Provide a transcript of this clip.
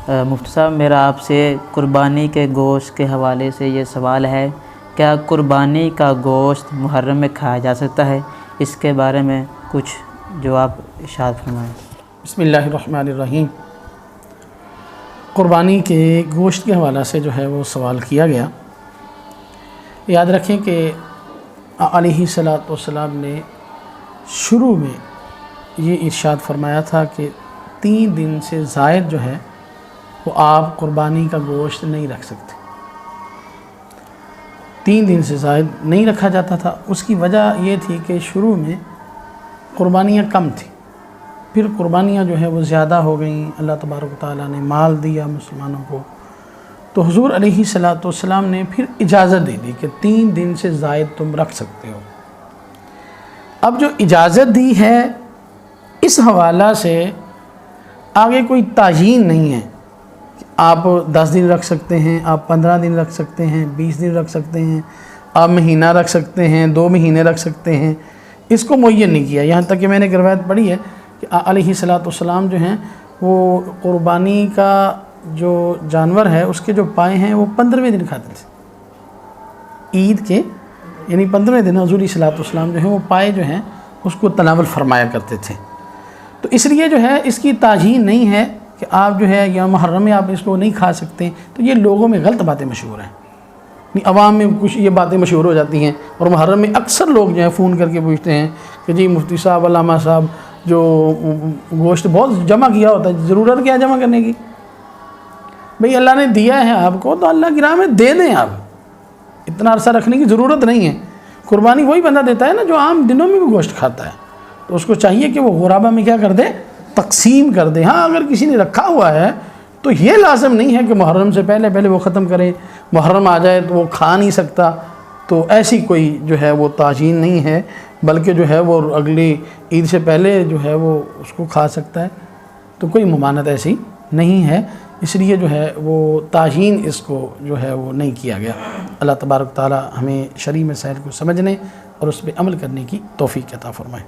مفتی صاحب، میرا آپ سے قربانی کے گوشت کے حوالے سے یہ سوال ہے، کیا قربانی کا گوشت محرم میں کھایا جا سکتا ہے؟ اس کے بارے میں کچھ جواب ارشاد فرمائیں۔ بسم اللہ الرحمن الرحیم۔ قربانی کے گوشت کے حوالے سے جو ہے وہ سوال کیا گیا۔ یاد رکھیں کہ علیہ الصلاۃ والسلام نے شروع میں یہ ارشاد فرمایا تھا کہ 3 دن سے زائد جو ہے وہ آپ قربانی کا گوشت نہیں رکھ سکتے۔ 3 دن سے زائد نہیں رکھا جاتا تھا۔ اس کی وجہ یہ تھی کہ شروع میں قربانیاں کم تھیں، پھر قربانیاں جو ہے وہ زیادہ ہو گئیں، اللہ تبارک و تعالیٰ نے مال دیا مسلمانوں کو، تو حضور علیہ الصلاۃ والسلام نے پھر اجازت دے دی کہ 3 دن سے زائد تم رکھ سکتے ہو۔ اب جو اجازت دی ہے اس حوالہ سے آگے کوئی تعیین نہیں ہے کہ آپ 10 دن رکھ سکتے ہیں، آپ 15 دن رکھ سکتے ہیں، 20 دن رکھ سکتے ہیں، آپ مہینہ رکھ سکتے ہیں، 2 مہینے رکھ سکتے ہیں، اس کو معین نہیں کیا۔ یہاں تک کہ میں نے ایک روایت پڑھی ہے کہ علیہ الصلاۃ والسلام جو ہیں وہ قربانی کا جو جانور ہے اس کے جو پائے ہیں وہ 15ویں دن کھاتے تھے، عید کے یعنی 15ویں دن حضور علیہ الصلاۃ والسلام جو ہیں وہ پائے جو ہیں اس کو تناول فرمایا کرتے تھے۔ تو اس لیے جو ہے اس کی تعیین نہیں ہے کہ آپ جو ہے یا محرم میں آپ اس کو نہیں کھا سکتے، تو یہ لوگوں میں غلط باتیں مشہور ہیں، عوام میں کچھ یہ باتیں مشہور ہو جاتی ہیں، اور محرم میں اکثر لوگ جو ہیں فون کر کے پوچھتے ہیں کہ جی مفتی صاحب، علامہ صاحب، جو گوشت بہت جمع کیا ہوتا ہے، ضرورت کیا جمع کرنے کی؟ بھئی اللہ نے دیا ہے آپ کو تو اللہ کی راہ میں دے دیں، آپ اتنا عرصہ رکھنے کی ضرورت نہیں ہے۔ قربانی وہی بندہ دیتا ہے نا جو عام دنوں میں بھی گوشت کھاتا ہے، تو اس کو چاہیے کہ وہ غرابہ میں کیا کر دے، تقسیم کر دے۔ ہاں اگر کسی نے رکھا ہوا ہے تو یہ لازم نہیں ہے کہ محرم سے پہلے وہ ختم کرے، محرم آ جائے تو وہ کھا نہیں سکتا، تو ایسی کوئی جو ہے وہ تعیین نہیں ہے، بلکہ جو ہے وہ اگلی عید سے پہلے جو ہے وہ اس کو کھا سکتا ہے، تو کوئی ممانعت ایسی نہیں ہے۔ اس لیے جو ہے وہ تعیین اس کو جو ہے وہ نہیں کیا گیا۔ اللہ تبارک تعالیٰ ہمیں شرعی مسائل کو سمجھنے اور اس پہ عمل کرنے کی توفیق عطا فرمائے۔